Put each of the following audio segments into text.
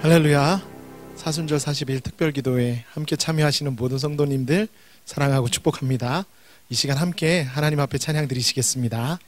할렐루야. 사순절 40일 특별기도에 함께 참여하시는 모든 성도님들 사랑하고 축복합니다. 이 시간 함께 하나님 앞에 찬양 드리시겠습니다.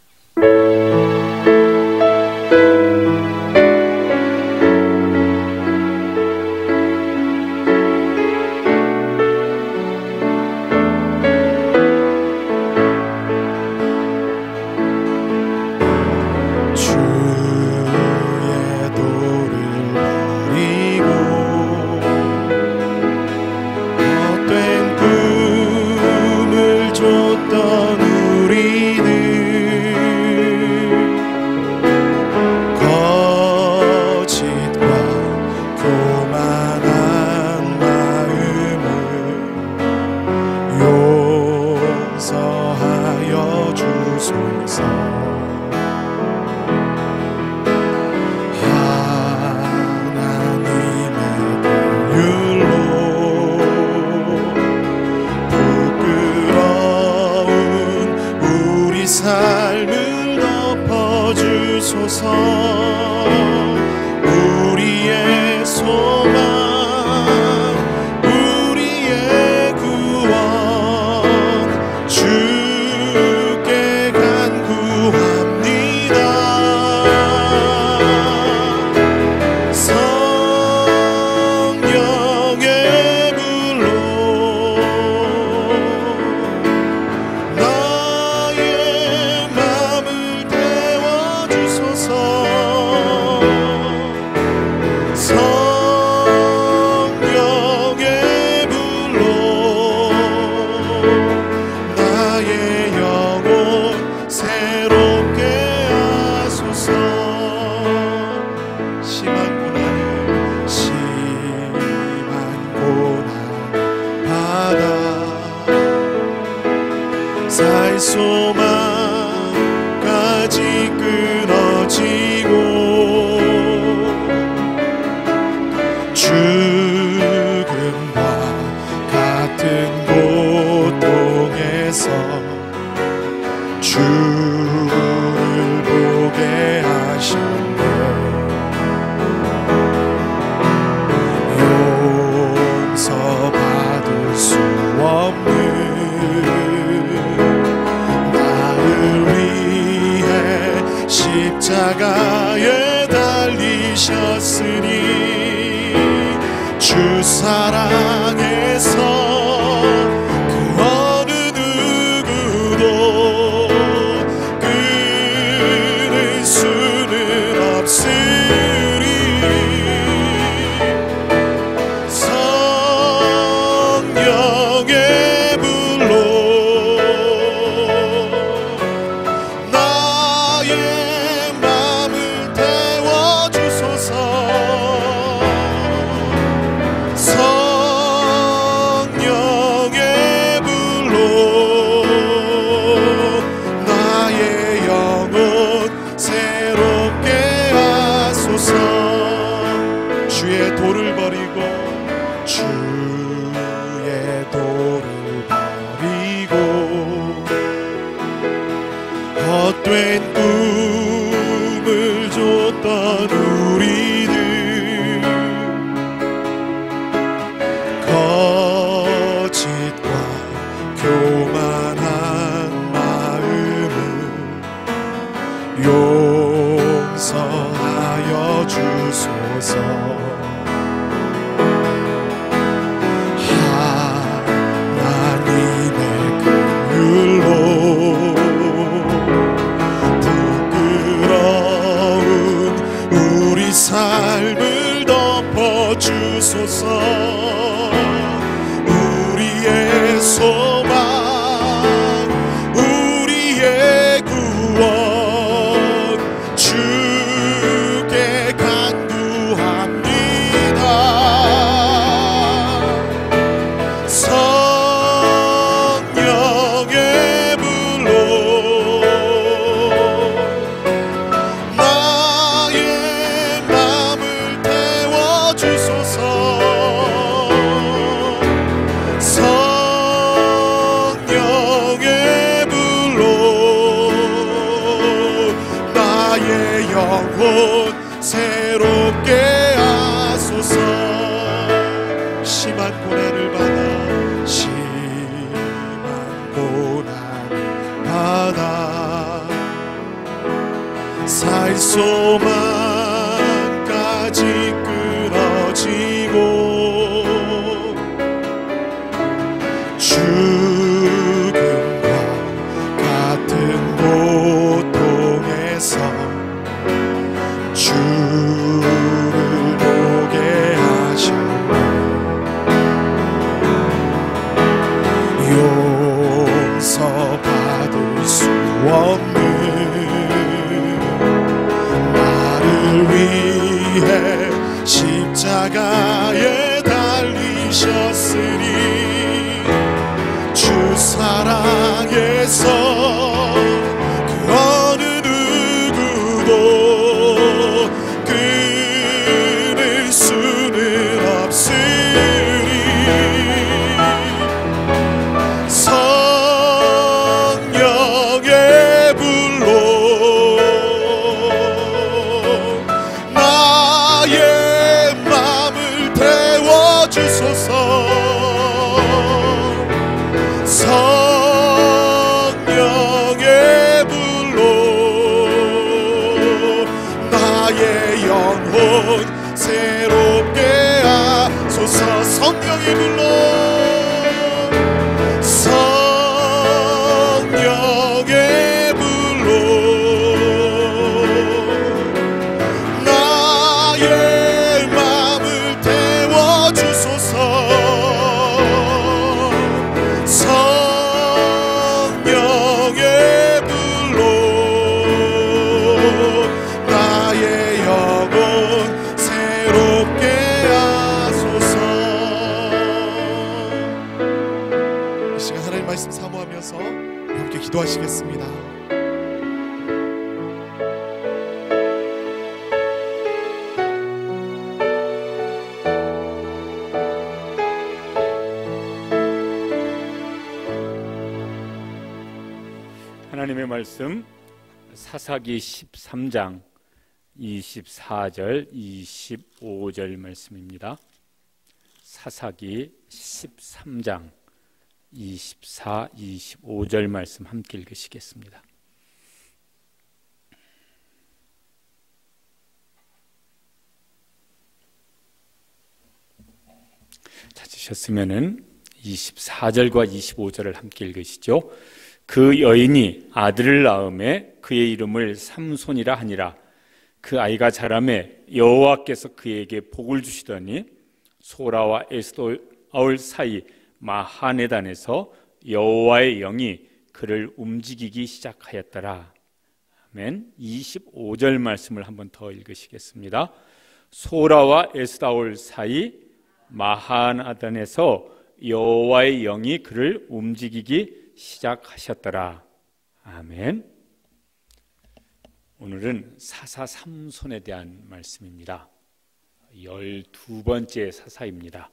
삶을 덮어주소서. 우리의 소망, 우리의 구원, 주께 간구합니다. 성령의 불로 살 소망까지 끊어지고 죽음과 같은 고통에서 주를 보게 하셨네. 용서받을 수 없는 십자가에 달리셨으니 주 사랑에서 그 어느 누구도 끊을 수는 없으리. 성령의 불로 주의 돌을 버리고 헛된 꿈을 줬던 우리들 거짓과 교만한 마음을 용서하여 주소서. 하나님의 긍휼로 죽음과 같은 고통에서 주를 보게 하셨네. 용서받을 수 없는 나를 위해 십자가에 달리셨으니 주 사랑에서 그 어느 누구도 끊을 수는 없으리. 성령의 불로 나의 맘을 태워주소서. 성령의 불로 나의 영혼 새롭게 하소서. 성령의 불로 성령의 불로 나의 맘을 태워주소서. 성령의 불로 나의 영혼 새롭게 하소서. 이 시간 하나님 말씀 사모하면서 함께 기도하시겠습니다. 하나님의 말씀 사사기 13장 24절 25절 말씀입니다. 사사기 13장 24, 25절 말씀 함께 읽으시겠습니다. 찾으셨으면은 24절과 25절을 함께 읽으시죠. 그 여인이 아들을 낳음에 그의 이름을 삼손이라 하니라. 그 아이가 자라매 여호와께서 그에게 복을 주시더니 소라와 에스다올 사이 마하네단에서 여호와의 영이 그를 움직이기 시작하였더라. 아멘. 25절 말씀을 한번 더 읽으시겠습니다. 소라와 에스다올 사이 마하네단에서 여호와의 영이 그를 움직이기 시작하셨더라. 아멘. 오늘은 사사 삼손에 대한 말씀입니다. 12번째 사사입니다.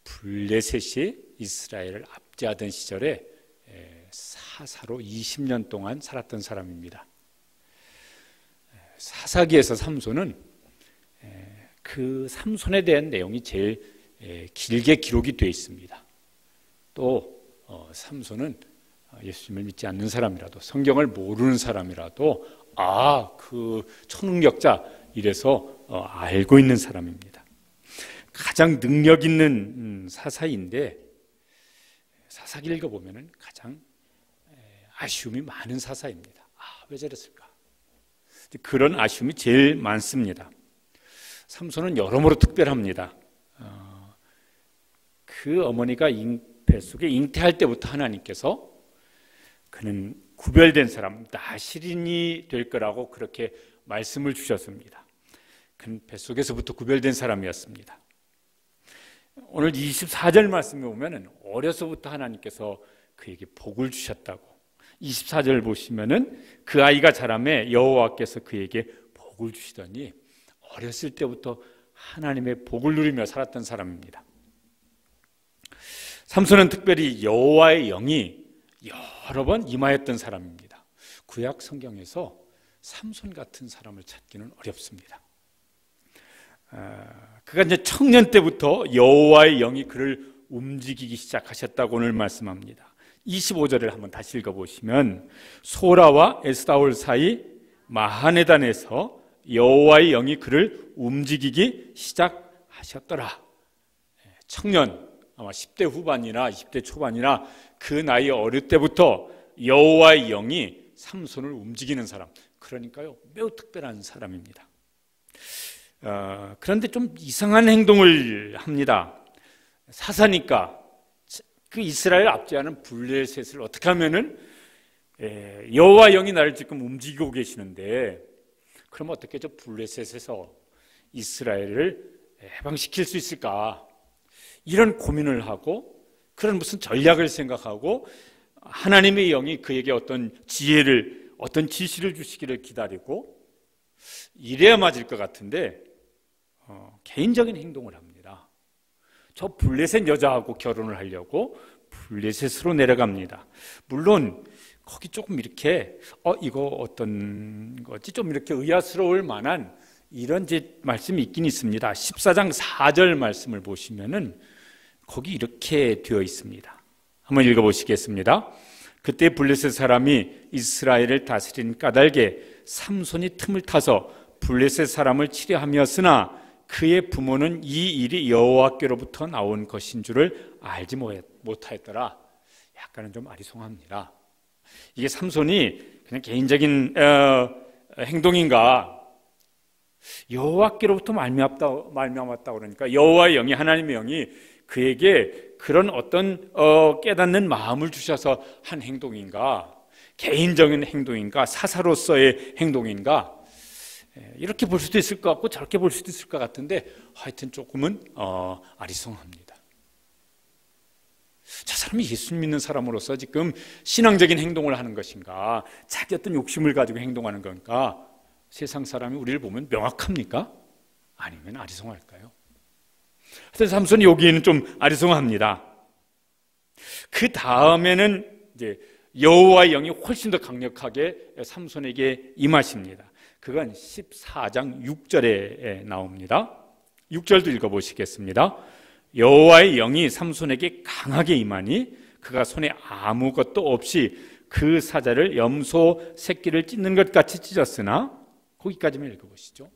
블레셋이 이스라엘을 압제하던 시절에 사사로 20년 동안 살았던 사람입니다. 사사기에서 삼손은 그 삼손에 대한 내용이 제일 길게 기록이 되어 있습니다. 또 삼손은 예수님을 믿지 않는 사람이라도, 성경을 모르는 사람이라도 그 초능력자 이래서 알고 있는 사람입니다. 가장 능력 있는 사사인데 사사기 읽어보면 가장 아쉬움이 많은 사사입니다. 왜 저랬을까? 그런 아쉬움이 제일 많습니다. 삼손은 여러모로 특별합니다. 그 어머니가 뱃속에 잉태할 때부터 하나님께서 그는 구별된 사람, 나실인이 될 거라고 그렇게 말씀을 주셨습니다. 그는 뱃속에서부터 구별된 사람이었습니다. 오늘 24절 말씀에 보면 어려서부터 하나님께서 그에게 복을 주셨다고. 24절 보시면은 그 아이가 자라매 여호와께서 그에게 복을 주시더니 어렸을 때부터 하나님의 복을 누리며 살았던 사람입니다. 삼손은 특별히 여호와의 영이 여러 번 임하였던 사람입니다. 구약 성경에서 삼손 같은 사람을 찾기는 어렵습니다. 그가 이제 청년 때부터 여호와의 영이 그를 움직이기 시작하셨다고 오늘 말씀합니다. 25절을 한번 다시 읽어보시면 소라와 에스다올 사이 마하네단에서 여호와의 영이 그를 움직이기 시작하셨더라. 청년 아마 10대 후반이나 20대 초반이나 그 나이 어릴 때부터 여호와의 영이 삼손을 움직이는 사람, 그러니까요 매우 특별한 사람입니다. 그런데 좀 이상한 행동을 합니다. 사사니까 그 이스라엘 압제하는 블레셋을 어떻게 하면은 여호와 영이 나를 지금 움직이고 계시는데 그럼 어떻게 저 블레셋에서 이스라엘을 해방시킬 수 있을까, 이런 고민을 하고 그런 무슨 전략을 생각하고 하나님의 영이 그에게 어떤 지혜를, 어떤 지시를 주시기를 기다리고 이래야 맞을 것 같은데 개인적인 행동을 합니다. 저 블레셋 여자하고 결혼을 하려고 블레셋으로 내려갑니다. 물론 거기 조금 이렇게 이거 어떤 거지 좀 이렇게 의아스러울 만한 이런 이제 말씀이 있긴 있습니다. 14장 4절 말씀을 보시면은 거기 이렇게 되어 있습니다. 한번 읽어보시겠습니다. 그때 블레셋 사람이 이스라엘을 다스린 까닭에 삼손이 틈을 타서 블레셋 사람을 치려하였으나 그의 부모는 이 일이 여호와께로부터 나온 것인 줄을 알지 못하였더라. 약간은 좀 아리송합니다. 이게 삼손이 그냥 개인적인 행동인가, 여호와께로부터 말미암았다 그러니까 여호와의 영이, 하나님의 영이 그에게 그런 어떤 깨닫는 마음을 주셔서 한 행동인가, 개인적인 행동인가, 사사로서의 행동인가, 이렇게 볼 수도 있을 것 같고 저렇게 볼 수도 있을 것 같은데 하여튼 조금은 아리송합니다. 저 사람이 예수 믿는 사람으로서 지금 신앙적인 행동을 하는 것인가, 자기 어떤 욕심을 가지고 행동하는 건가, 세상 사람이 우리를 보면 명확합니까? 아니면 아리송할까요? 하여튼 삼손이 여기에는 좀 아리송합니다. 그 다음에는 이제 여호와의 영이 훨씬 더 강력하게 삼손에게 임하십니다. 그건 14장 6절에 나옵니다. 6절도 읽어보시겠습니다. 여호와의 영이 삼손에게 강하게 임하니 그가 손에 아무것도 없이 그 사자를 염소 새끼를 찢는 것 같이 찢었으나, 거기까지만 읽어보시죠.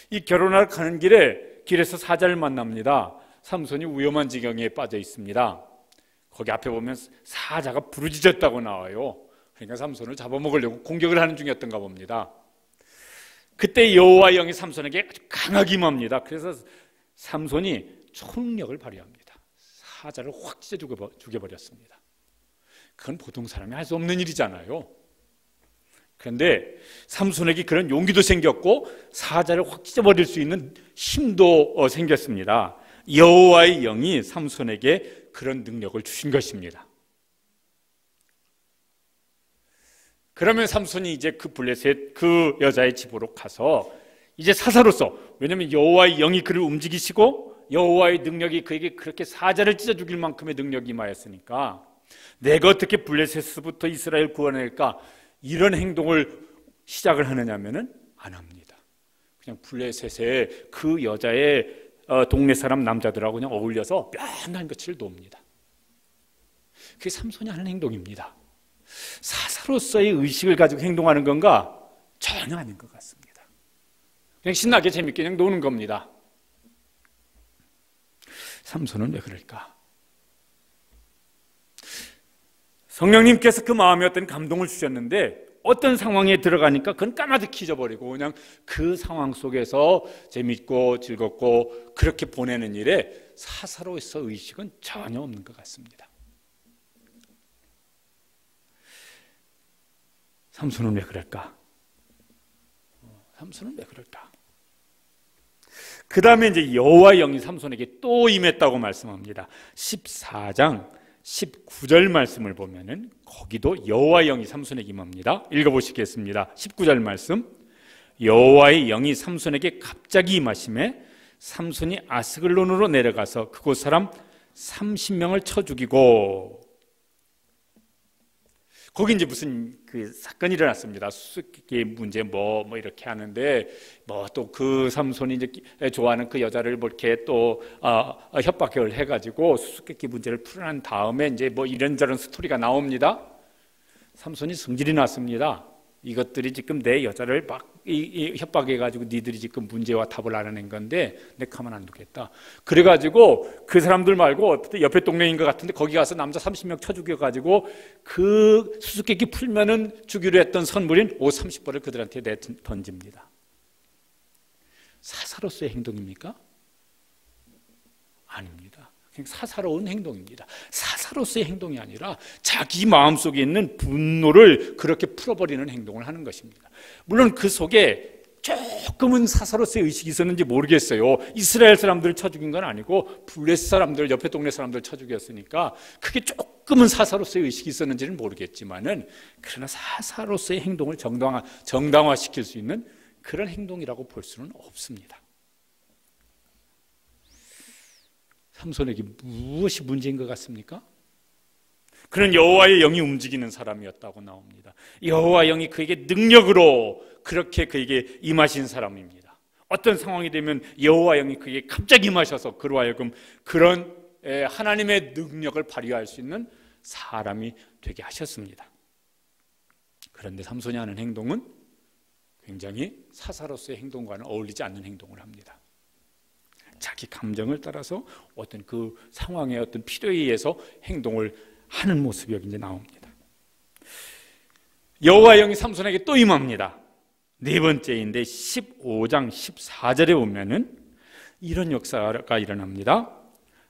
이 결혼하러 가는 길에서 사자를 만납니다. 삼손이 위험한 지경에 빠져 있습니다. 거기 앞에 보면 사자가 부르짖었다고 나와요. 그러니까 삼손을 잡아먹으려고 공격을 하는 중이었던가 봅니다. 그때 여호와의 영이 삼손에게 아주 강하게 임합니다. 그래서 삼손이 초능력을 발휘합니다. 사자를 확 찢어 죽여버렸습니다. 그건 보통 사람이 할 수 없는 일이잖아요. 그런데 삼손에게 그런 용기도 생겼고 사자를 확 찢어버릴 수 있는 힘도 생겼습니다. 여호와의 영이 삼손에게 그런 능력을 주신 것입니다. 그러면 삼손이 이제 그 블레셋 그 여자의 집으로 가서 이제 사사로서, 왜냐하면 여호와의 영이 그를 움직이시고 여호와의 능력이 그에게 그렇게 사자를 찢어 죽일 만큼의 능력이 임하였으니까 내가 어떻게 블레셋부터 이스라엘 구원할까, 이런 행동을 시작을 하느냐면은 안 합니다. 그냥 블레셋에 그 여자의 동네 사람 남자들하고 그냥 어울려서 뼈한 것을 놉니다. 그게 삼손이 하는 행동입니다. 사사로서의 의식을 가지고 행동하는 건가? 전혀 아닌 것 같습니다. 그냥 신나게 재밌게 그냥 노는 겁니다. 삼손은 왜 그럴까? 성령님께서 그 마음에 어떤 감동을 주셨는데 어떤 상황에 들어가니까 그건 까마득히 잊어버리고 그냥 그 상황 속에서 재밌고 즐겁고 그렇게 보내는 일에 사사로서 의식은 전혀 없는 것 같습니다. 삼손은 왜 그럴까? 삼손은 왜 그럴까? 그 다음에 이제 여호와의 영이 삼손에게 또 임했다고 말씀합니다. 14장 19절 말씀을 보면은 거기도 여호와의 영이 삼손에게 임합니다. 읽어보시겠습니다. 19절 말씀. 여호와의 영이 삼손에게 갑자기 임하심에 삼손이 아스글론으로 내려가서 그곳 사람 30명을 쳐 죽이고, 거기 이제 무슨 그 사건이 일어났습니다. 수수께끼 문제 뭐 이렇게 하는데 또 그 삼손이 이제 좋아하는 그 여자를 뭐 이렇게 또 협박을 해가지고 수수께끼 문제를 풀어난 다음에 이제 뭐 이런저런 스토리가 나옵니다. 삼손이 성질이 났습니다. 이것들이 지금 내 여자를 막 협박해가지고 니들이 지금 문제와 답을 알아낸 건데 내 가만 안 두겠다. 그래가지고 그 사람들 말고 옆에 동네인 것 같은데 거기 가서 남자 30명 쳐 죽여가지고 그 수수께끼 풀면은 주기로 했던 선물인 옷 30벌을 그들한테 던집니다. 사사로서의 행동입니까? 아닙니다. 사사로운 행동입니다. 사사로서의 행동이 아니라 자기 마음속에 있는 분노를 그렇게 풀어버리는 행동을 하는 것입니다. 물론 그 속에 조금은 사사로서의 의식이 있었는지 모르겠어요. 이스라엘 사람들을 쳐 죽인 건 아니고 블레셋 사람들, 옆에 동네 사람들을 쳐 죽였으니까 그게 조금은 사사로서의 의식이 있었는지는 모르겠지만은 그러나 사사로서의 행동을 정당화시킬 수 있는 그런 행동이라고 볼 수는 없습니다. 삼손에게 무엇이 문제인 것 같습니까? 그는 여호와의 영이 움직이는 사람이었다고 나옵니다. 여호와의 영이 그에게 능력으로 그렇게 그에게 임하신 사람입니다. 어떤 상황이 되면 여호와의 영이 그에게 갑자기 임하셔서 그로 하여금 그런 하나님의 능력을 발휘할 수 있는 사람이 되게 하셨습니다. 그런데 삼손이 하는 행동은 굉장히 사사로서의 행동과는 어울리지 않는 행동을 합니다. 자기 감정을 따라서 어떤 그 상황의 어떤 필요에 의해서 행동을 하는 모습이 여기 이제 나옵니다. 여호와의 영이 삼손에게 또 임합니다. 네 번째인데 15장 14절에 보면은 이런 역사가 일어납니다.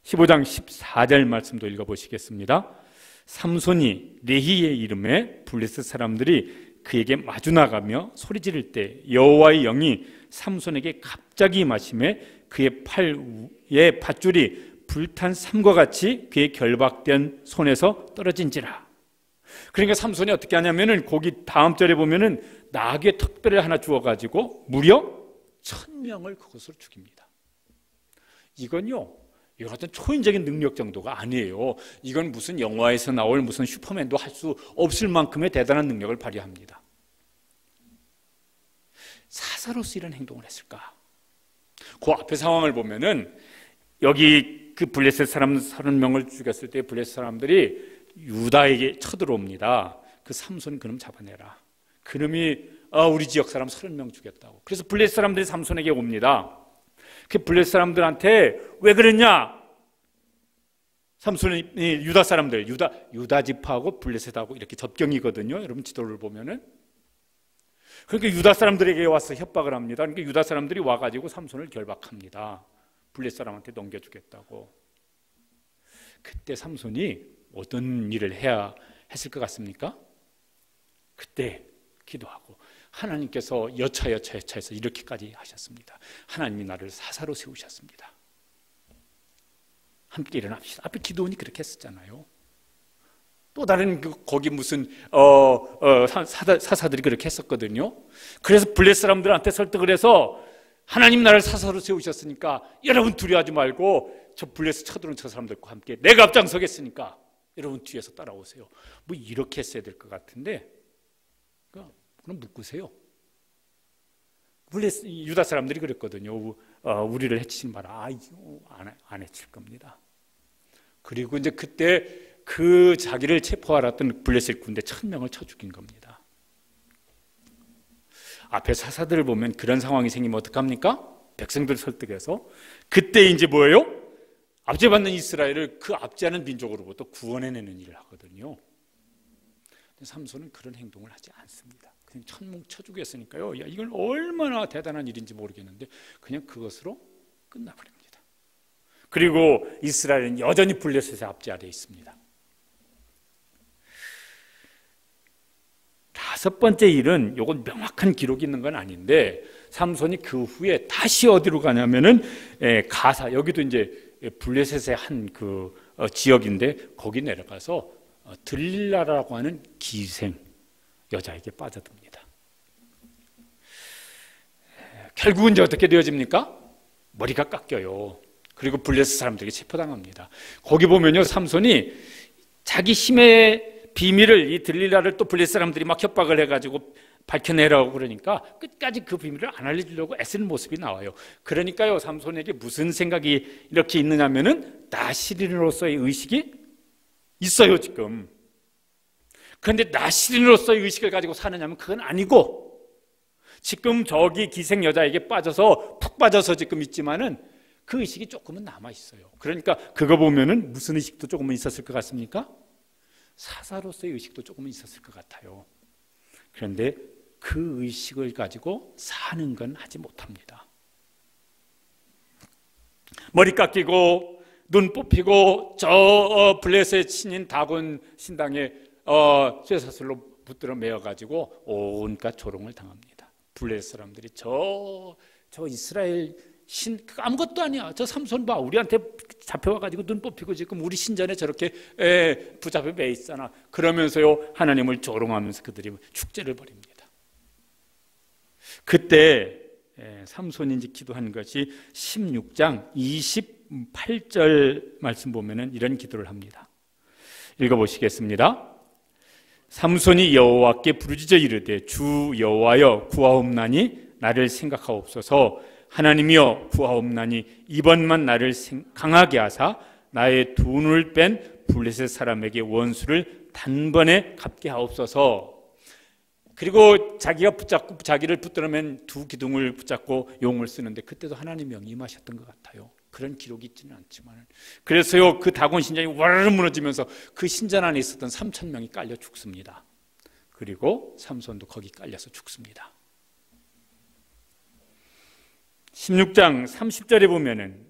15장 14절 말씀도 읽어보시겠습니다. 삼손이 레히의 이름에 블레셋 사람들이 그에게 마주 나가며 소리 지를 때 여호와의 영이 삼손에게 갑자기 임하심에 그의 팔에 밧줄이 불탄 삼과 같이 그의 결박된 손에서 떨어진지라. 그러니까 삼손이 어떻게 하냐면은 거기 다음 절에 보면은 나귀의 턱뼈를 하나 주어가지고 무려 1000명을 그것으로 죽입니다. 이건요, 이거 같은 초인적인 능력 정도가 아니에요. 이건 무슨 영화에서 나올 무슨 슈퍼맨도 할 수 없을 만큼의 대단한 능력을 발휘합니다. 사사로서 이런 행동을 했을까? 그 앞에 상황을 보면은 여기 그 블레셋 사람 30명을 죽였을 때 블레셋 사람들이 유다에게 쳐들어옵니다. 그 삼손 그놈 잡아내라. 그놈이 우리 지역 사람 30명 죽였다고. 그래서 블레셋 사람들이 삼손에게 옵니다. 그 블레셋 사람들한테 왜 그랬냐? 삼손이 유다 사람들, 유다 지파하고 블레셋하고 이렇게 접경이거든요. 여러분 지도를 보면은. 그러니까 유다 사람들에게 와서 협박을 합니다. 그러니까 유다 사람들이 와가지고 삼손을 결박합니다. 블레셋 사람한테 넘겨주겠다고. 그때 삼손이 어떤 일을 해야 했을 것 같습니까? 그때 기도하고 하나님께서 여차해서 이렇게까지 하셨습니다. 하나님이 나를 사사로 세우셨습니다. 함께 일어납시다. 앞에 기도원이 그렇게 했었잖아요. 또 다른 거기 무슨 사사들이 그렇게 했었거든요. 그래서 블레셋 사람들한테 설득을 해서 하나님 나를 사사로 세우셨으니까 여러분 두려워하지 말고 저 블레셋 쳐들어온 저 사람들과 함께 내가 앞장서겠으니까 여러분 뒤에서 따라오세요. 뭐 이렇게 했어야 될 것 같은데 그럼 묶으세요. 블레셋 유다 사람들이 그랬거든요. 우리를 해치지 마라. 안 해칠 겁니다. 그리고 이제 그때 그 자기를 체포하랬던 블레셋 군대 1000명을 쳐 죽인 겁니다. 앞에 사사들을 보면 그런 상황이 생기면 어떡합니까? 백성들 설득해서 그때 이제 뭐예요? 압제받는 이스라엘을 그 압제하는 민족으로부터 구원해내는 일을 하거든요. 근데 삼손은 그런 행동을 하지 않습니다. 그냥 1000명 쳐 죽였으니까요. 이건 얼마나 대단한 일인지 모르겠는데 그냥 그것으로 끝나버립니다. 그리고 이스라엘은 여전히 블레셋의 압제 아래에 있습니다. 다섯 번째 일은 요건 명확한 기록이 있는 건 아닌데 삼손이 그 후에 다시 어디로 가냐면은 가사, 여기도 이제 블레셋의 한 그 지역인데 거기 내려가서 들릴라라고 하는 기생 여자에게 빠져듭니다. 결국은 이제 어떻게 되어집니까? 머리가 깎여요. 그리고 블레셋 사람들에게 체포당합니다. 거기 보면요, 삼손이 자기 힘의 비밀을, 이 들릴라를 또 블레셋 사람들이 막 협박을 해가지고 밝혀내라고 그러니까 끝까지 그 비밀을 안 알려주려고 애쓰는 모습이 나와요. 그러니까요, 삼손에게 무슨 생각이 이렇게 있느냐면은 나 시린으로서의 의식이 있어요, 지금. 그런데 나시린으로서의 의식을 가지고 사느냐면 그건 아니고, 지금 저기 기생 여자에게 빠져서 푹 빠져서 지금 있지만은 그 의식이 조금은 남아 있어요. 그러니까 그거 보면은 무슨 의식도 조금은 있었을 것 같습니까? 사사로서의 의식도 조금은 있었을 것 같아요. 그런데 그 의식을 가지고 사는 건 하지 못합니다. 머리 깎이고 눈 뽑히고 저 블레셋 신인 다곤 신당에 쇠사슬로 붙들어 매어가지고 온갖 조롱을 당합니다. 블레셋 사람들이 저 이스라엘 신 아무것도 아니야. 저 삼손 봐. 우리한테 잡혀와가지고 눈 뽑히고 지금 우리 신전에 저렇게 붙잡혀 매 있잖아. 그러면서요 하나님을 조롱하면서 그들이 축제를 벌입니다. 그때 삼손인지 기도한 것이 16장 28절 말씀 보면은 이런 기도를 합니다. 읽어보시겠습니다. 삼손이 여호와께 부르짖어 이르되 주 여호와여 구하옵나니 나를 생각하옵소서. 하나님이여 구하옵나니 이번만 나를 강하게 하사 나의 두 눈을 뺀 블레셋 사람에게 원수를 단번에 갚게 하옵소서. 그리고 자기가 붙잡고 자기를 붙들어맨 두 기둥을 붙잡고 용을 쓰는데 그때도 하나님의 영이 임하셨던 것 같아요. 그런 기록이 있지는 않지만 그래서요 그 다곤 신전이 와르르 무너지면서 그 신전 안에 있었던 3,000명이 깔려 죽습니다. 그리고 삼손도 거기 깔려서 죽습니다. 16장 30절에 보면은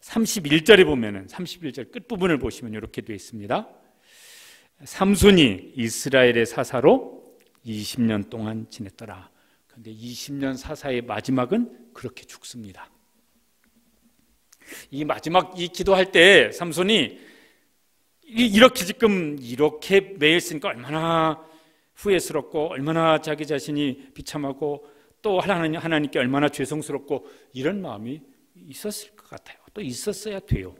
31절에 보면은 31절 끝부분을 보시면 이렇게 되어 있습니다. 삼손이 이스라엘의 사사로 20년 동안 지냈더라. 그런데 20년 사사의 마지막은 그렇게 죽습니다. 이 마지막 이 기도할 때 삼손이 이렇게 지금 이렇게 매일 쓰니까 얼마나 후회스럽고 얼마나 자기 자신이 비참하고 또 하나님께 얼마나 죄송스럽고 이런 마음이 있었을 것 같아요. 또 있었어야 돼요.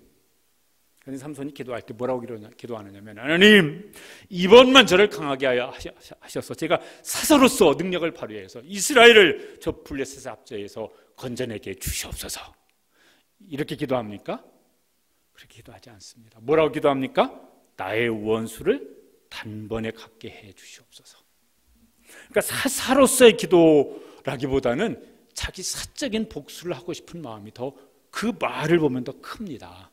그런데 삼손이 기도할 때 뭐라고 기도하느냐면 하나님 이번만 저를 강하게 하셔서 제가 사사로서 능력을 발휘해서 이스라엘을 저 블레셋 압제에서 건져내게 주시옵소서. 이렇게 기도합니까? 그렇게 기도하지 않습니다. 뭐라고 기도합니까? 나의 원수를 단번에 갚게 해 주시옵소서. 그러니까 사사로서의 기도라기보다는 자기 사적인 복수를 하고 싶은 마음이 더 그 말을 보면 더 큽니다.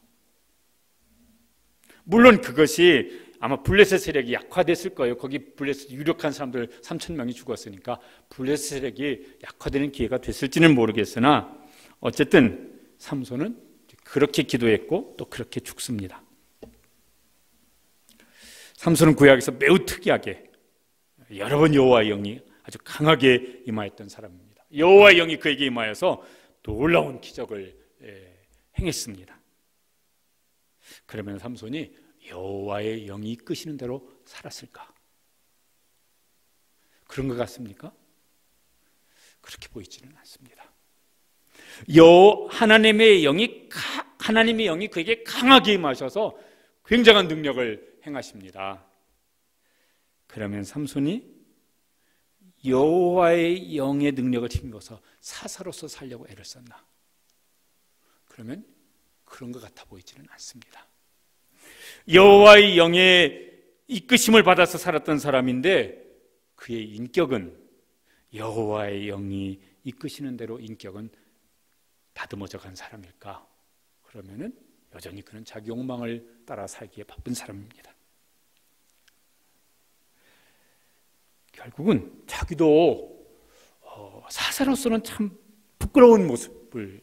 물론 그것이 아마 블레셋 세력이 약화됐을 거예요. 거기 블레셋 유력한 사람들 3,000명이 죽었으니까 블레셋 세력이 약화되는 기회가 됐을지는 모르겠으나 어쨌든 삼손은 그렇게 기도했고 또 그렇게 죽습니다. 삼손은 구약에서 매우 특이하게 여러 번 여호와의 영이 아주 강하게 임하였던 사람입니다. 여호와의 영이 그에게 임하여서 놀라운 기적을 행했습니다. 그러면 삼손이 여호와의 영이 이끄시는 대로 살았을까? 그런 것 같습니까? 그렇게 보이지는 않습니다. 하나님의 영이 그에게 강하게 임하셔서 굉장한 능력을 행하십니다. 그러면 삼손이 여호와의 영의 능력을 힘입어서 사사로서 살려고 애를 썼나? 그러면 그런 것 같아 보이지는 않습니다. 여호와의 영의 이끄심을 받아서 살았던 사람인데 그의 인격은 여호와의 영이 이끄시는 대로 인격은 다듬어져 간 사람일까? 그러면은 여전히 그는 자기 욕망을 따라 살기에 바쁜 사람입니다. 결국은 자기도 사사로서는 참 부끄러운 모습을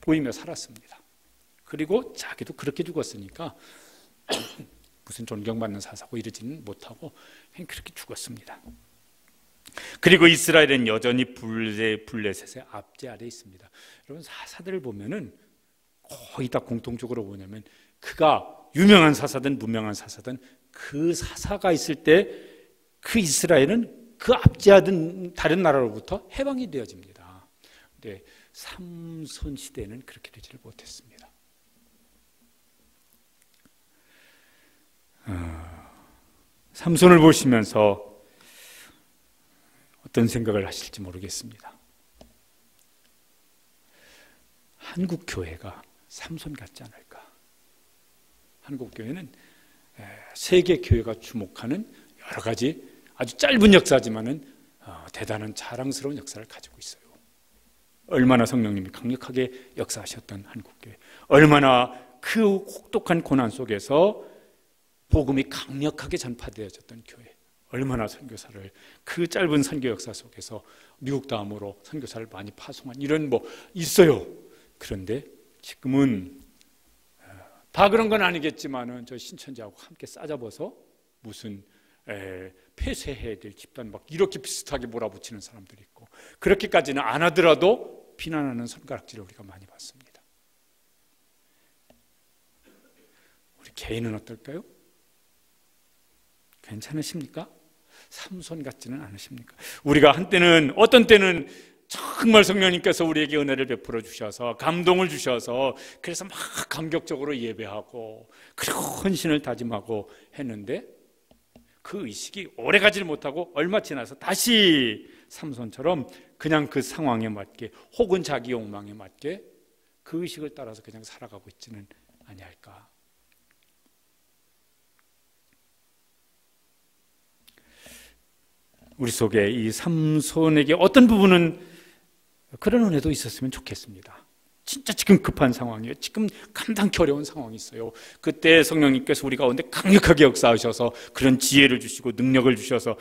보이며 살았습니다. 그리고 자기도 그렇게 죽었으니까 무슨 존경받는 사사고 이러지는 못하고 그냥 그렇게 죽었습니다. 그리고 이스라엘은 여전히 블레셋의 압제 아래 있습니다. 여러분 사사들을 보면은 거의 다 공통적으로 뭐냐면 그가 유명한 사사든 무명한 사사든 그 사사가 있을 때 그 이스라엘은 그 압제하던 다른 나라로부터 해방이 되어집니다. 근데 삼손 시대는 그렇게 되지를 못했습니다. 삼손을 보시면서 어떤 생각을 하실지 모르겠습니다. 한국 교회가 삼손 같지 않을까? 한국 교회는 세계 교회가 주목하는 여러 가지 아주 짧은 역사지만은 대단한 자랑스러운 역사를 가지고 있어요. 얼마나 성령님이 강력하게 역사하셨던 한국교회, 얼마나 그 혹독한 고난 속에서 복음이 강력하게 전파되어졌던 교회, 얼마나 선교사를 그 짧은 선교 역사 속에서 미국 다음으로 선교사를 많이 파송한 이런 있어요. 그런데 지금은 다 그런 건 아니겠지만은 저 신천지하고 함께 싸잡아서 무슨 폐쇄해야 될 집단 이렇게 비슷하게 몰아붙이는 사람들이 있고, 그렇게까지는 안 하더라도 비난하는 손가락질을 우리가 많이 받습니다. 우리 개인은 어떨까요? 괜찮으십니까? 삼손 같지는 않으십니까? 우리가 한때는, 어떤 때는 정말 성령님께서 우리에게 은혜를 베풀어 주셔서 감동을 주셔서 그래서 막 감격적으로 예배하고 그리고 헌신을 다짐하고 했는데 그 의식이 오래가지를 못하고 얼마 지나서 다시 삼손처럼 그냥 그 상황에 맞게 혹은 자기 욕망에 맞게 그 의식을 따라서 그냥 살아가고 있지는 아니할까. 우리 속에 이 삼손에게 어떤 부분은 그런 은혜도 있었으면 좋겠습니다. 진짜 지금 급한 상황이에요. 지금 감당기 어려운 상황이 있어요. 그때 성령님께서 우리 가운데 강력하게 역사하셔서 그런 지혜를 주시고 능력을 주셔서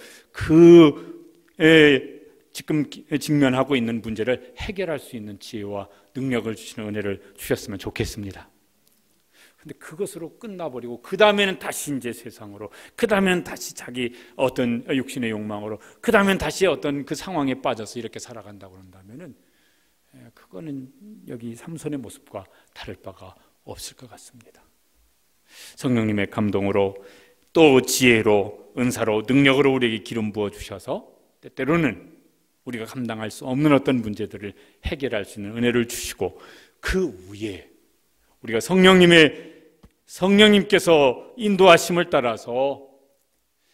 지금 직면하고 있는 문제를 해결할 수 있는 지혜와 능력을 주시는 은혜를 주셨으면 좋겠습니다. 근데 그것으로 끝나버리고 그 다음에는 다시 이제 세상으로, 그 다음에는 다시 자기 어떤 육신의 욕망으로, 그 다음에는 다시 어떤 그 상황에 빠져서 이렇게 살아간다고 그런다면은 그거는 여기 삼손의 모습과 다를 바가 없을 것 같습니다. 성령님의 감동으로 또 지혜로 은사로 능력으로 우리에게 기름 부어 주셔서 때때로는 우리가 감당할 수 없는 어떤 문제들을 해결할 수 있는 은혜를 주시고, 그 위에 우리가 성령님께서 인도하심을 따라서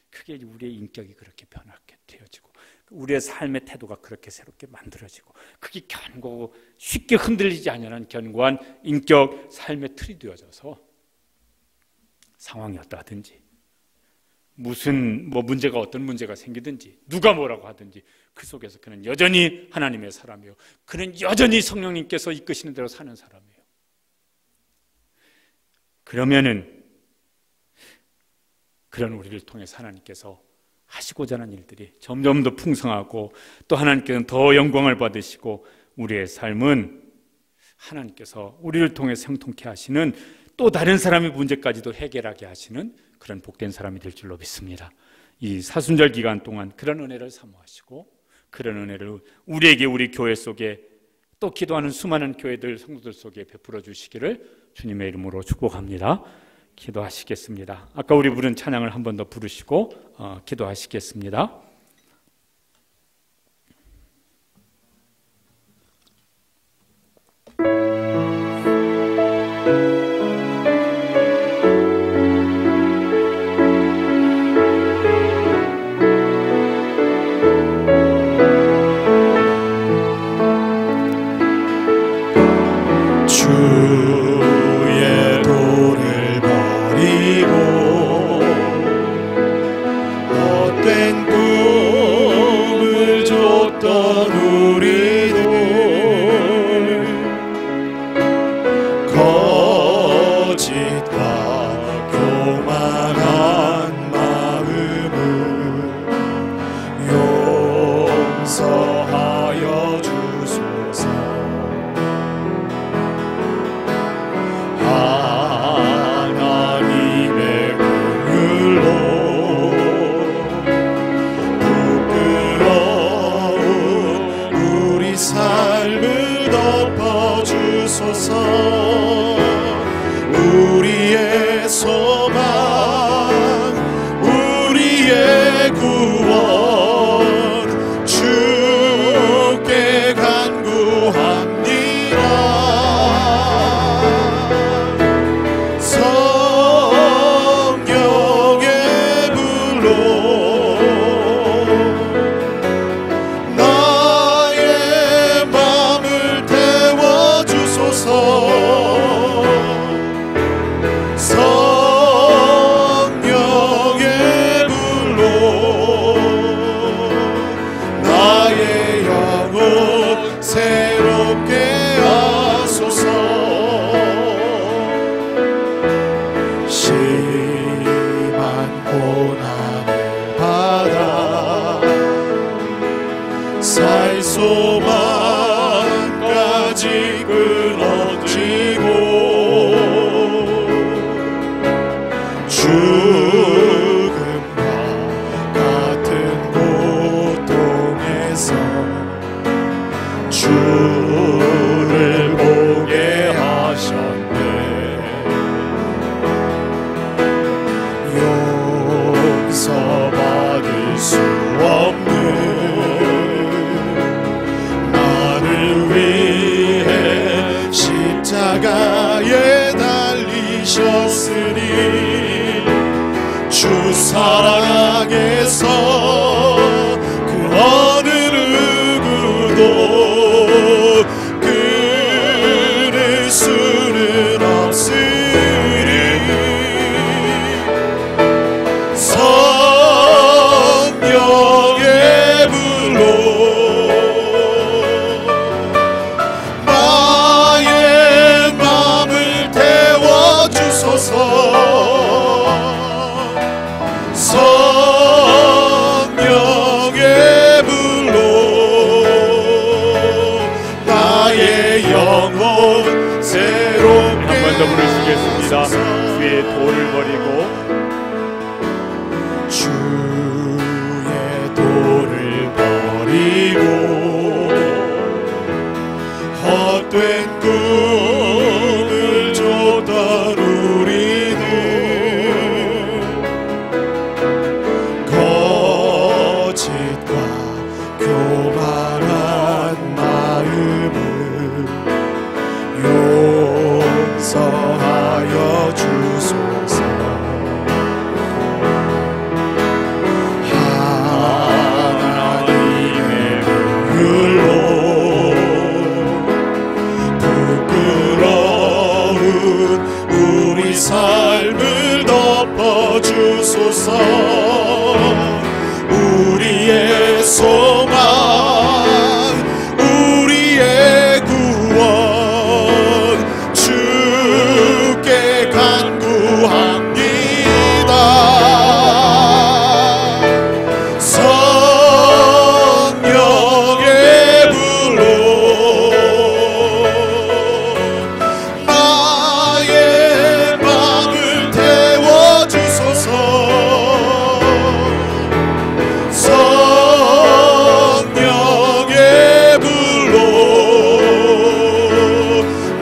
그게 우리의 인격이 그렇게 변하게 되어지고 우리의 삶의 태도가 그렇게 새롭게 만들어지고 그게 견고하고 쉽게 흔들리지 않는 견고한 인격 삶의 틀이 되어져서 상황이 어떠하든지 무슨 문제가 어떤 문제가 생기든지 누가 뭐라고 하든지 그 속에서 그는 여전히 하나님의 사람이요, 그는 여전히 성령님께서 이끄시는 대로 사는 사람이에요. 그러면은 그런 우리를 통해서 하나님께서 하시고자 하는 일들이 점점 더 풍성하고 또 하나님께서는 더 영광을 받으시고 우리의 삶은 하나님께서 우리를 통해서 형통케 하시는, 또 다른 사람의 문제까지도 해결하게 하시는 그런 복된 사람이 될 줄로 믿습니다. 이 사순절 기간 동안 그런 은혜를 사모하시고 그런 은혜를 우리에게, 우리 교회 속에 또 기도하는 수많은 교회들, 성도들 속에 베풀어 주시기를 주님의 이름으로 축복합니다. 기도하시겠습니다. 아까 우리 부른 찬양을 한 번 더 부르시고 기도하시겠습니다. 주의 도를 버리고 헛된 꿈 주셨으니 주 사랑 안에서 그 어느 누구도 끊을 수는 없으리. 성령의 불로 나의 맘을 태워주소서. 성령의 불로 나의 영혼 새롭게 한 번 더 부르시겠습니다. 주의 돌을 버리고 주의 돌을 버리고 헛된 꿈을 줬던 우리들 거짓과 교만한 마음을 용서하여 주소서. 하나님의 불로 부끄러운 우리 삶을 덮어주소서. 우리의 소망 우리의 구원 주께 간구합니다. 성령의 불로 나의 맘을 태워주소서. 성령의 불로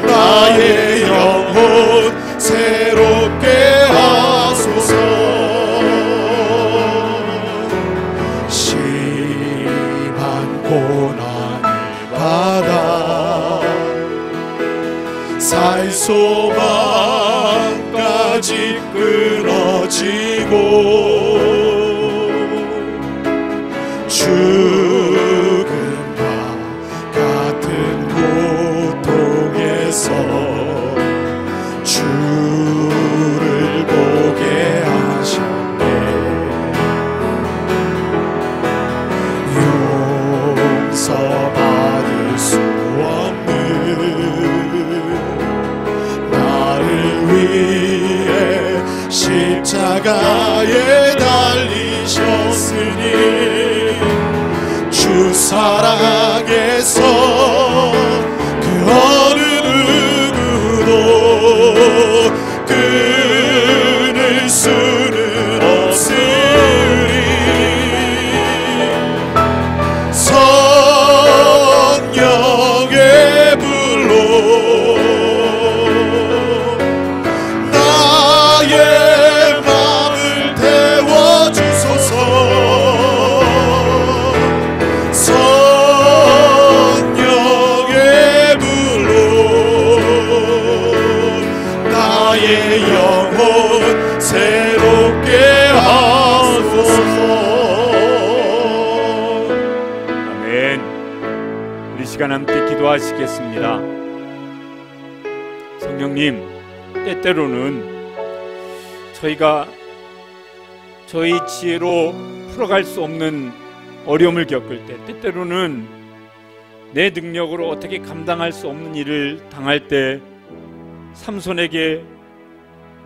나의 영혼 새롭게 하소서. 심한 고난을 받아 살 소망까지 끊어지고 죽음과 같은 고통에서 주를 보게 하셨네. 용서받을 수 없는 나를 위해 십자가에 달리셨으니 주 사랑에서 그 어느 누구도 끊을 수는 없으리. 성령의 불로 나의 맘을 태워주소서. 성령의 불로 나의 영혼 새롭게 하소서. 아멘. 우리 시간 함께 기도하시겠습니다. 성령님, 때때로는 저희가 저희 지혜로 풀어갈 수 없는 어려움을 겪을 때, 때때로는 내 능력으로 어떻게 감당할 수 없는 일을 당할 때 삼손에게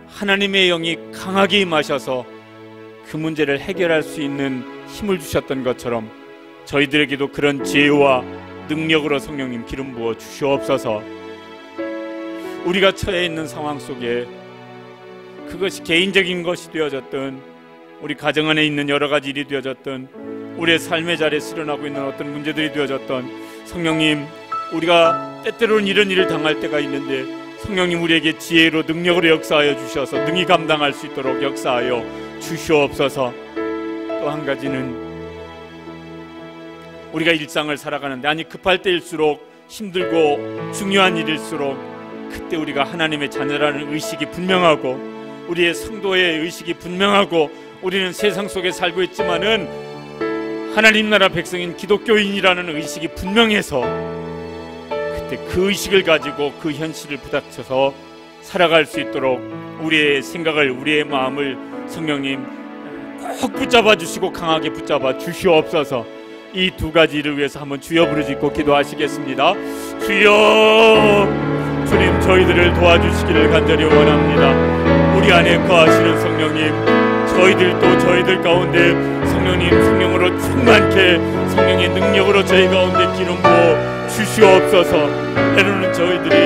하나님의 영이 강하게 임하셔서 그 문제를 해결할 수 있는 힘을 주셨던 것처럼 저희들에게도 그런 지혜와 능력으로 성령님 기름 부어 주시옵소서. 우리가 처해 있는 상황 속에 그것이 개인적인 것이 되어졌든 우리 가정 안에 있는 여러 가지 일이 되어졌든 우리의 삶의 자리에 실현하고 있는 어떤 문제들이 되어졌던 성령님, 우리가 때때로는 이런 일을 당할 때가 있는데 성령님 우리에게 지혜로 능력으로 역사하여 주셔서 능히 감당할 수 있도록 역사하여 주시옵소서. 또 한 가지는 우리가 일상을 살아가는데 아니 급할 때일수록 힘들고 중요한 일일수록 그때 우리가 하나님의 자녀라는 의식이 분명하고 우리의 성도의 의식이 분명하고 우리는 세상 속에 살고 있지만은 하나님 나라 백성인 기독교인이라는 의식이 분명해서 그때 그 의식을 가지고 그 현실을 부닥쳐서 살아갈 수 있도록 우리의 생각을, 우리의 마음을 성령님 꼭 붙잡아 주시고 강하게 붙잡아 주시옵소서. 이 두 가지를 위해서 한번 주여 부르짖고 기도하시겠습니다. 주여, 주님 저희들을 도와주시기를 간절히 원합니다. 우리 안에 거하시는 성령님, 저희들도 저희들 가운데 성령님 성령으로 충만케 성령의 능력으로 저희 가운데 기름 부어 주시옵소서. 때로는 저희들이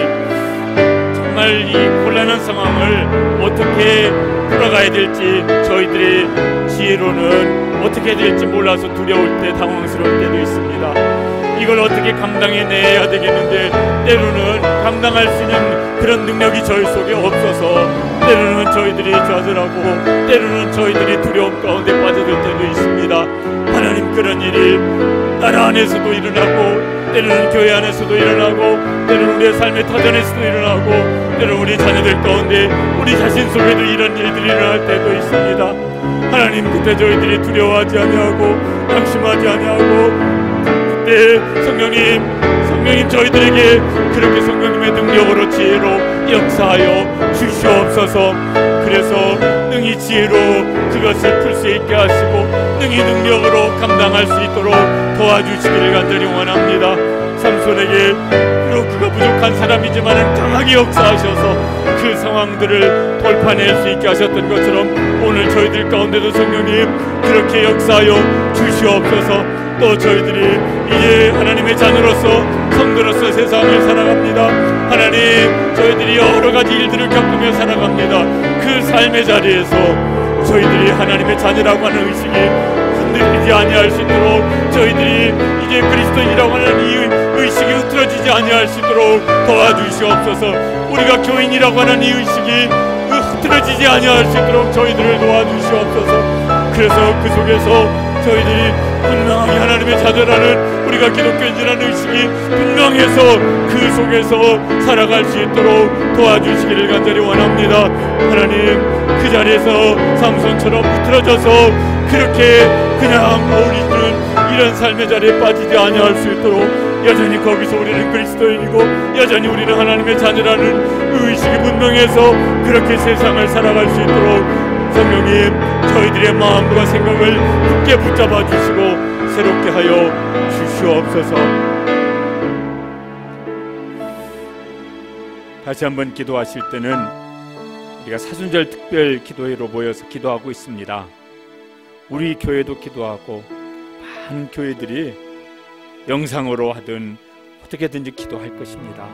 정말 이 곤란한 상황을 어떻게 풀어가야 될지, 저희들의 지혜로는 어떻게 될지 몰라서 두려울 때, 당황스러울 때도 있습니다. 이걸 어떻게 감당해내야 되겠는데 때로는 감당할 수 있는 그런 능력이 저희 속에 없어서 때로는 저희들이 좌절하고 때로는 저희들이 두려움 가운데 빠져들 때도 있습니다. 하나님, 그런 일이 나라 안에서도 일어나고 때로는 교회 안에서도 일어나고 때로는 우리의 삶의 터전에서도 일어나고 때로는 우리 자녀들 가운데 우리 자신 속에도 이런 일들이 일어날 때도 있습니다. 하나님, 그때 저희들이 두려워하지 아니하고 방심하지 아니하고 그때 성령님 저희들에게 그렇게 성령님의 능력으로 지혜로 역사하여 주시옵소서. 그래서 능히 지혜로 그것을 풀 수 있게 하시고 능히 능력으로 감당할 수 있도록 도와주시기를 간절히 원합니다. 삼손에게 비록 그가 부족한 사람이지만 강하게 역사하셔서 그 상황들을 돌파낼 수 있게 하셨던 것처럼 오늘 저희들 가운데도 성령님 그렇게 역사하여 주시옵소서. 또 저희들이 이제 하나님의 자녀로서 성도로서 세상을 살아갑니다. 하나님, 저희들이 여러 가지 일들을 겪으며 살아갑니다. 그 삶의 자리에서 저희들이 하나님의 자녀라고 하는 의식이 흔들리지 아니할 수 있도록, 저희들이 이제 그리스도인이라고 하는 이 의식이 흐트러지지 아니할 수 있도록 도와주시옵소서. 우리가 교인이라고 하는 이 의식이 흐트러지지 아니할 수 있도록 저희들을 도와주시옵소서. 그래서 그 속에서 저희들이 분명하게 하나님의 자녀라는, 우리가 기독교인이라는 의식이 분명해서 그 속에서 살아갈 수 있도록 도와주시기를 간절히 원합니다. 하나님, 그 자리에서 삼손처럼 흐트러져서 그렇게 그냥 어울리는 이런 삶의 자리에 빠지지 아니할 수 있도록 여전히 거기서 우리는 그리스도인이고 여전히 우리는 하나님의 자녀라는 의식이 분명해서 그렇게 세상을 살아갈 수 있도록 성령님, 저희들의 마음과 생각을 굳게 붙잡아 주시고 새롭게 하여 주시옵소서. 다시 한번 기도하실 때는 우리가 사순절 특별 기도회로 모여서 기도하고 있습니다. 우리 교회도 기도하고 많은 교회들이 영상으로 하든 어떻게든지 기도할 것입니다.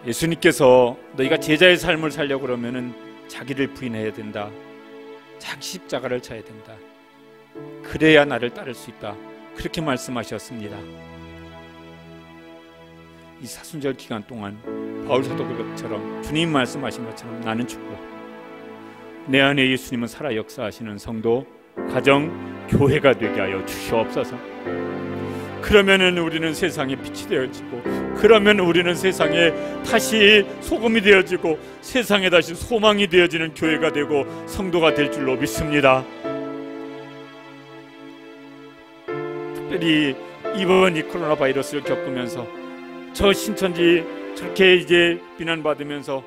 예수님께서 너희가 제자의 삶을 살려고 그러면은 자기를 부인해야 된다. 자기 십자가를 져야 된다. 그래야 나를 따를 수 있다. 그렇게 말씀하셨습니다. 이 사순절 기간 동안 바울 사도처럼 주님 말씀하신 것처럼 나는 죽고 내 안에 예수님은 살아 역사하시는 성도, 가정, 교회가 되게 하여 주시옵소서. 그러면은 우리는 세상에 빛이 되어지고, 그러면 우리는 세상에 다시 소금이 되어지고 세상에 다시 소망이 되어지는 교회가 되고 성도가 될 줄로 믿습니다. 특별히 이번 이 코로나 바이러스를 겪으면서 저 신천지 저렇게 이제 비난받으면서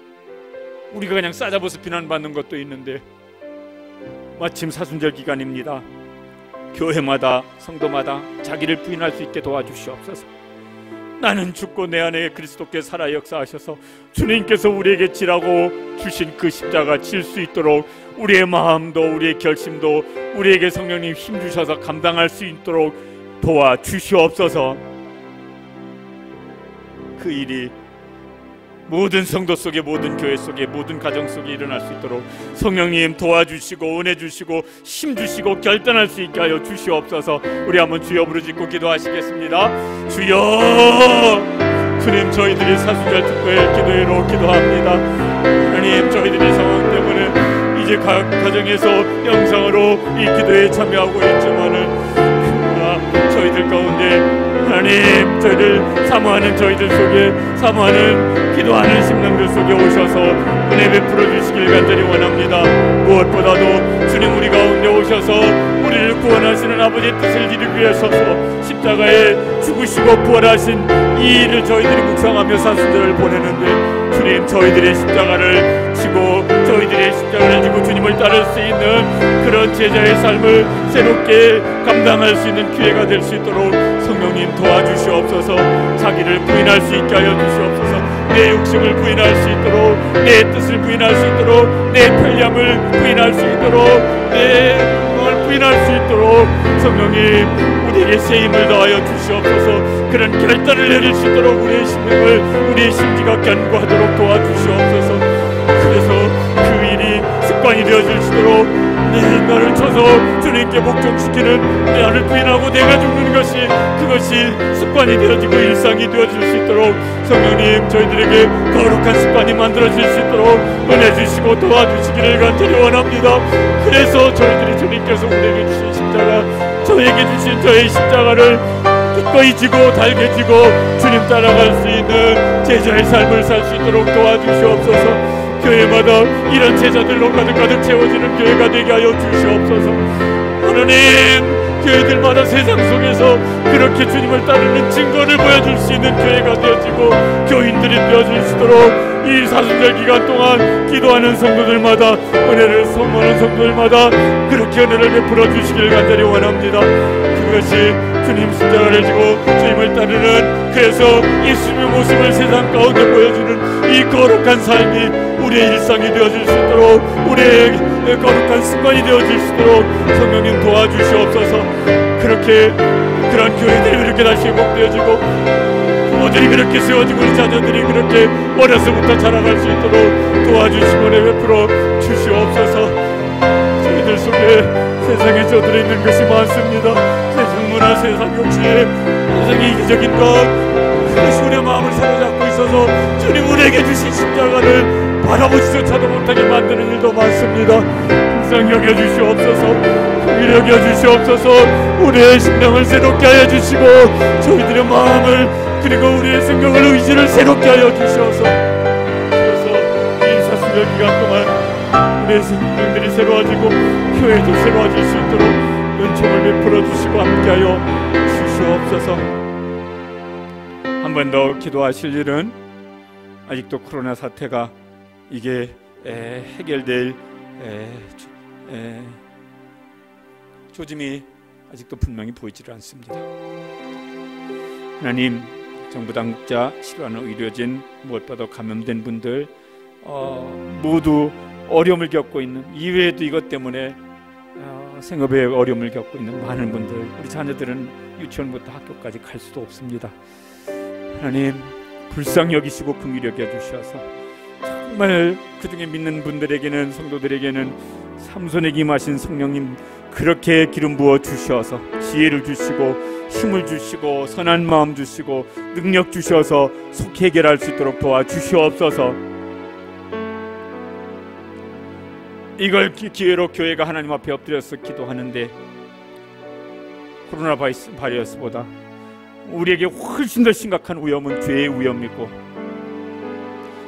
우리가 그냥 싸잡아서 비난받는 것도 있는데 마침 사순절 기간입니다. 교회마다 성도마다 자기를 부인할 수 있게 도와주시옵소서. 나는 죽고 내 안에 그리스도께 살아 역사하셔서 주님께서 우리에게 지라고 주신 그 십자가 질 수 있도록 우리의 마음도 우리의 결심도 우리에게 성령님 힘주셔서 감당할 수 있도록 도와주시옵소서. 그 일이 모든 성도 속에, 모든 교회 속에, 모든 가정 속에 일어날 수 있도록 성령님 도와주시고 은혜 주시고 힘 주시고 결단할 수 있게 하여 주시옵소서. 우리 한번 주여 부르짖고 기도하시겠습니다. 주여, 주님, 저희들이 사순절 특별 기도회로 기도합니다. 하나님, 저희들이 상황 때문에 이제 각 가정에서 영상으로 이 기도에 참여하고 있지만은 저희들 가운데 하나님, 저희를 사모하는 저희들 속에 사모하는 기도하는 심령들 속에 오셔서 은혜 베풀어 주시길 간절히 원합니다. 무엇보다도 주님 우리 가운데 오셔서 우리를 구원하시는 아버지의 뜻을 이루기 위해서 십자가에 죽으시고 부활하신 이 일을 저희들이 묵상하며 사순절을 보내는데, 주님 저희들의 십자가를 지고 저희들의 십자가를 지고 주님을 따를 수 있는 그런 제자의 삶을 새롭게 감당할 수 있는 기회가 될 수 있도록 성령님 도와주시옵소서. 자기를 부인할 수 있게 하여 주시옵소서. 내 욕심을 부인할 수 있도록, 내 뜻을 부인할 수 있도록, 내 편리함을 부인할 수 있도록, 내 걸 부인할 수 있도록 성령님 우리에게 새 힘을 더하여 주시옵소서. 그런 결단을 내릴 수 있도록 우리의 심령을, 우리의 심지가 견고하도록 도와주시옵소서. 그래서 그 일이 습관이 되어질 수 있도록 너를 쳐서 주님께 복종시키는 나를 부인하고 내가 죽는 것이, 그것이 습관이 되어지고 일상이 되어질 수 있도록 성령님 저희들에게 거룩한 습관이 만들어질 수 있도록 은혜 주시고 도와주시기를 간절히 원합니다. 그래서 저희들이 주님께서 우리에게 주신 십자가, 저에게 주신 저의 십자가를 기꺼이 지고 달게 지고 주님 따라갈 수 있는 제자의 삶을 살 수 있도록 도와주시옵소서. 교회마다 이런 제자들로 가득가득 채워지는 교회가 되게 하여 주시옵소서. 하나님, 교회들마다 세상 속에서 그렇게 주님을 따르는 증거를 보여줄 수 있는 교회가 되어지고 교인들이 되어질 수 있도록 이 사순절 기간 동안 기도하는 성도들마다, 은혜를 선포하는 성도들마다 그렇게 은혜를 베풀어 주시길 간절히 원합니다. 그것이 주님 십자가를 지고 주님을 따르는, 그래서 예수님의 모습을 세상 가운데 보여주는 이 거룩한 삶이 우리의 일상이 되어질 수 있도록, 우리의 거룩한 습관이 되어질 수 있도록 성령님 도와주시옵소서. 그렇게 그런 교회들이 그렇게 다시 회복되어지고 부모들이 그렇게 세워지고 우리 자녀들이 그렇게 어려서부터 자라갈 수 있도록 도와주시고 은혜 베풀어 주시옵소서. 저희들 속에 세상에 젖들어 있는 것이 많습니다. 세상 문화, 세상 욕심, 세상의 이기적인 것, 그것이 우리의 마음을 사로잡고 있어서 주님 우리에게 주신 십자가를 바라보지조차도 못하게 만드는 일도 많습니다. 항상 여겨주시옵소서. 공의를 여겨주시옵소서. 우리의 심령을 새롭게 하여 주시고 저희들의 마음을, 그리고 우리의 생각을, 의지를 새롭게 하여 주시옵소서. 그래서 이 사순절 기간 동안 우리의 생명들이 새로워지고 교회도 새로워질 수 있도록 은총을 베풀어 주시고 함께하여 주시옵소서. 한 번 더 기도하실 일은, 아직도 코로나 사태가 이게 해결될 조짐이 아직도 분명히 보이지를 않습니다. 하나님, 정부 당국자, 치료하는 의료진, 무엇보다 감염된 분들 모두 어려움을 겪고 있는, 이외에도 이것 때문에 생업에 어려움을 겪고 있는 많은 분들, 우리 자녀들은 유치원부터 학교까지 갈 수도 없습니다. 하나님, 불쌍히 여기시고 긍휼히 여겨주셔서 정말 그중에 믿는 분들에게는, 성도들에게는 삼손에게 임하신 성령님 그렇게 기름 부어 주셔서 지혜를 주시고 힘을 주시고 선한 마음 주시고 능력 주셔서 속히 해결할 수 있도록 도와주시옵소서. 이걸 기회로 교회가 하나님 앞에 엎드려서 기도하는데, 코로나 바이러스보다 우리에게 훨씬 더 심각한 위험은 죄의 위험이고,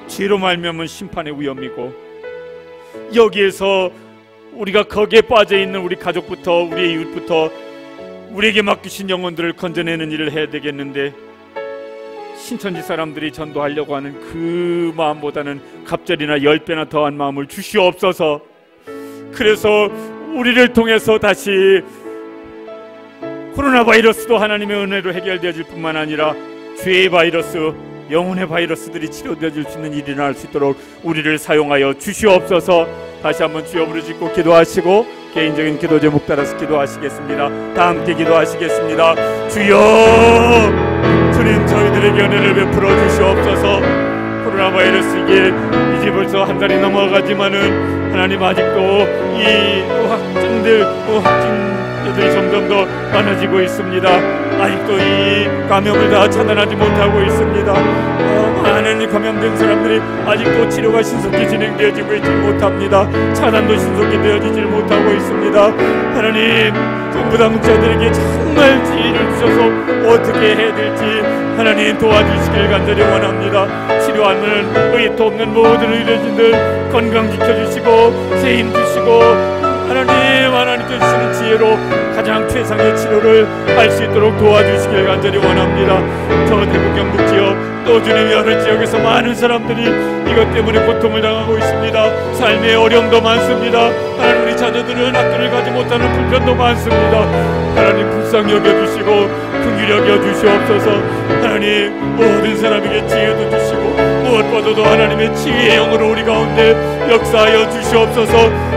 죄로 말미암은 심판의 위험이고, 여기에서 우리가 거기에 빠져있는 우리 가족부터 우리의 이웃부터 우리에게 맡기신 영혼들을 건져내는 일을 해야 되겠는데, 신천지 사람들이 전도하려고 하는 그 마음보다는 갑절이나 10배나 더한 마음을 주시옵소서. 그래서 우리를 통해서 다시 코로나 바이러스도 하나님의 은혜로 해결되어질 뿐만 아니라 죄의 바이러스, 영혼의 바이러스들이 치료되어질 수 있는 일이 일어날 수 있도록 우리를 사용하여 주시옵소서. 다시 한번 주여 부르짖고 기도하시고 개인적인 기도 제목 따라서 기도하시겠습니다. 다 함께 기도하시겠습니다. 주여, 주님 저희들에게 은혜를 베풀어 주시옵소서. 코로나 바이러스 이제 벌써 한 달이 넘어가지만은 하나님 아직도 이 확진들이 점점 더 많아지고 있습니다. 아직도 이 감염을 다 차단하지 못하고 있습니다. 많은 감염된 사람들이 아직도 치료가 신속히 진행되어지고 있지 못합니다. 차단도 신속히 되어지지 못하고 있습니다. 하나님, 정부 당국자들에게 정말 지혜를 주셔서 어떻게 해야 될지 하나님 도와주시길 간절히 원합니다. 필요하는 의도 없는 모든 의료진들 건강 지켜주시고 새 힘 주시고 하나님께 주시는 지혜로 가장 최상의 치료를 할 수 있도록 도와주시길 간절히 원합니다. 저 대구 경북 지역 또 주님 여러 지역에서 많은 사람들이 이것 때문에 고통을 당하고 있습니다. 삶의 어려움도 많습니다. 하나님 우리 자녀들은 학교를 가지 못하는 불편도 많습니다. 하나님 불쌍히 여겨주시고 긍휼히 여겨주시옵소서. 하나님 모든 사람에게 지혜도 주시고 무엇보다도 하나님의 치유의 영으로 우리 가운데 역사하여 주시옵소서.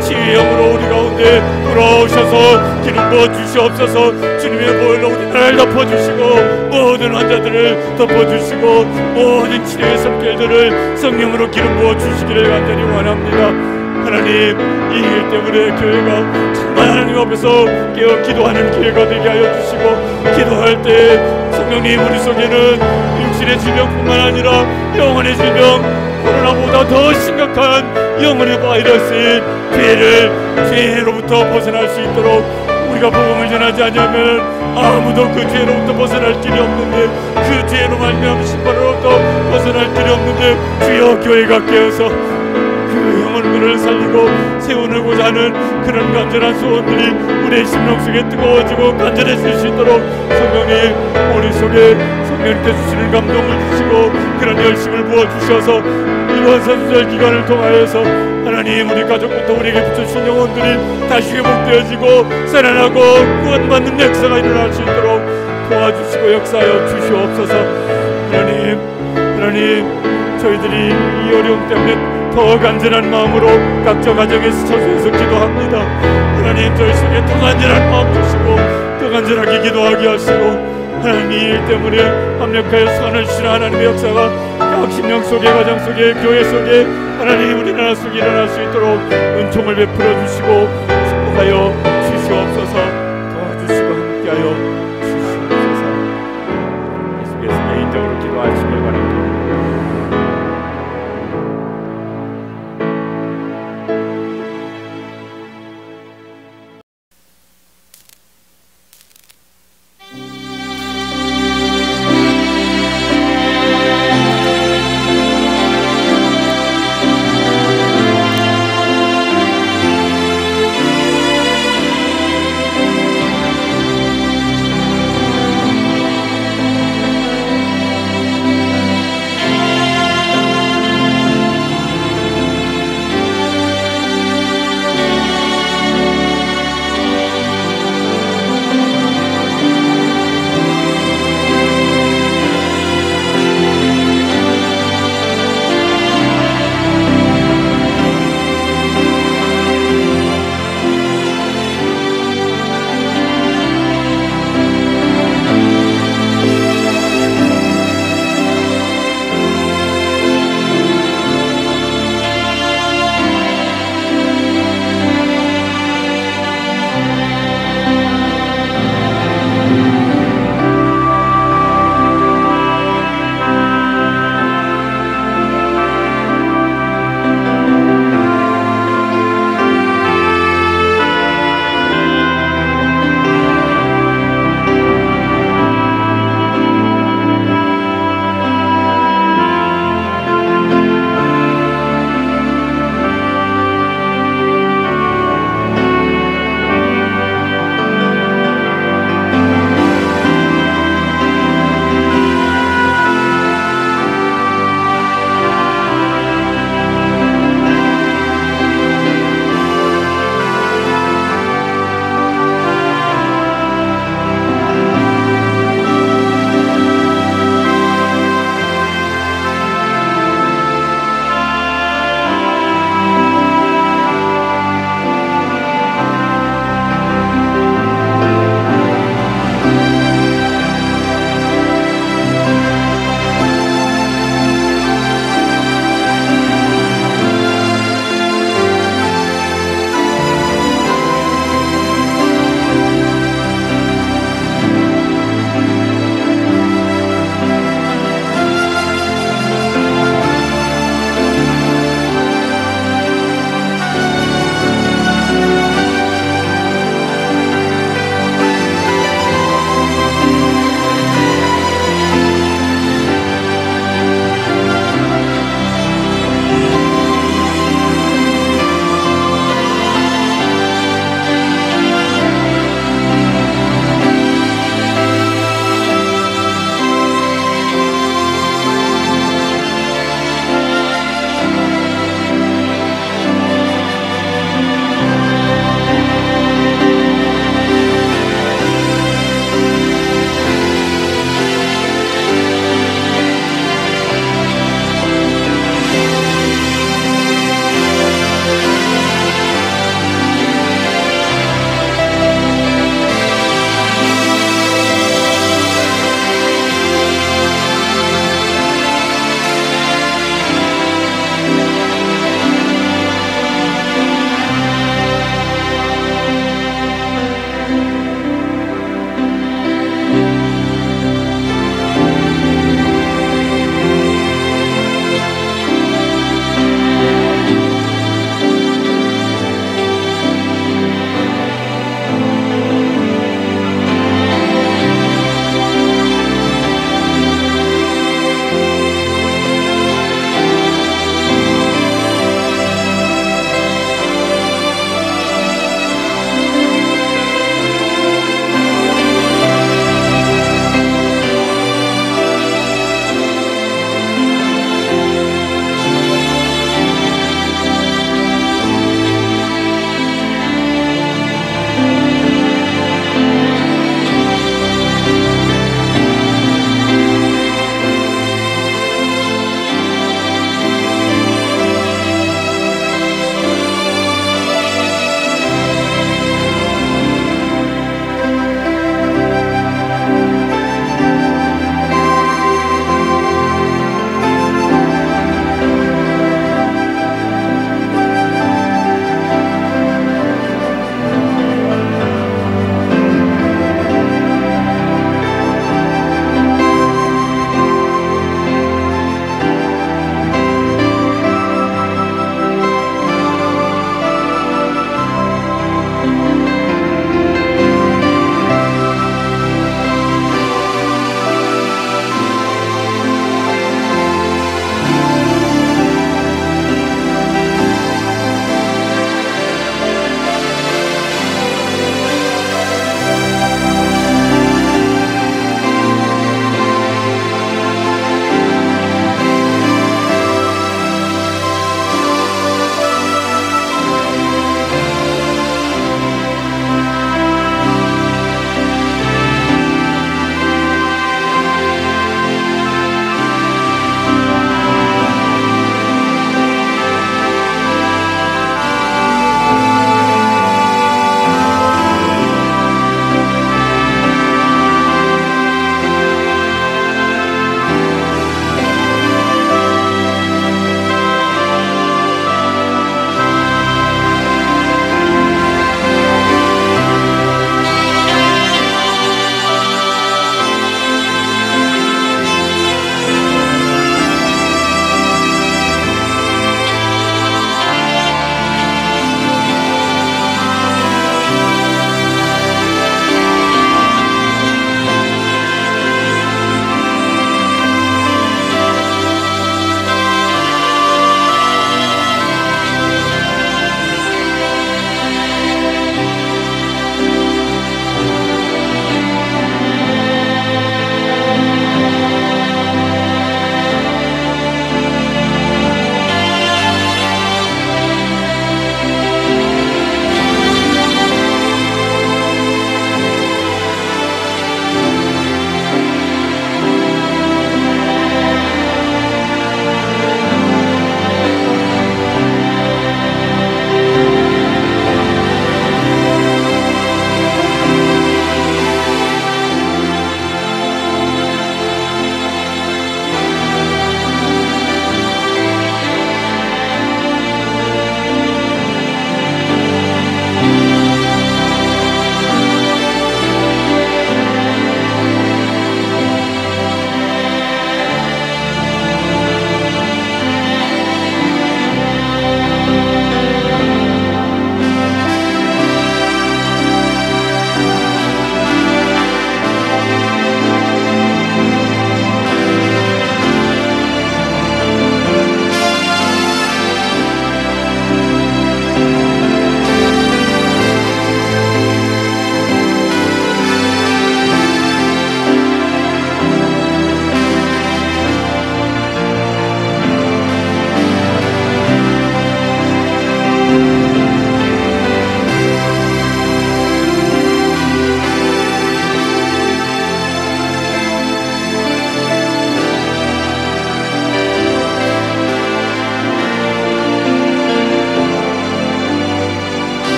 치유의 영으로 우리 가운데 돌아오셔서 기름 부어 주시옵소서. 주님의 보혈로 우리 나라를 덮어주시고 모든 환자들을 덮어주시고 모든 치료의 손길들을 성령으로 기름 부어 주시기를 간절히 원합니다. 하나님 이 일 때문에 교회가 정말 하나님 앞에서 깨어 기도하는 기회가 되게 하여 주시고 기도할 때 성령님 우리 속에는 육신의 질병뿐만 아니라 영혼의 질병 코로나보다 더 심각한 영혼의 바이러스인 죄로부터 벗어날 수 있도록 우리가 복음을 전하지 않으면 아무도 그 죄로부터 벗어날 길이 없는데 그 죄로 말미암은 심판으로부터 벗어날 길이 없는데 주여 교회가 깨어서 그 영혼들을 살리고 세우고자 하는 그런 간절한 소원들이 우리의 심령 속에 뜨거워지고 간절해질 수 있도록 성령님 우리 속에 성령님께 주시는 감동을 주시고 그런 열심을 부어주셔서 이번 선수절 기간을 통하여서 하나님 우리 가족부터 우리에게 붙여주신 영혼들이 다시 회복되어지고 살아나고 구원받는 역사가 일어날 수 있도록 도와주시고 역사하여 주시옵소서. 하나님 저희들이 이 어려움 때문에 더 간절한 마음으로 각자 가정에서 처소해서 기도합니다. 하나님 저희 속에 더 간절한 마음 주시고 더 간절하게 기도하게 하시고 하나님 이 일 때문에 합력하여 선을 주시는 하나님의 역사가 각 심령 속에 가정 속에 교회 속에 하나님 우리나라 속에 일어날 수 있도록 은총을 베풀어 주시고 축복하여 주시옵소서. 도와주시고 함께하여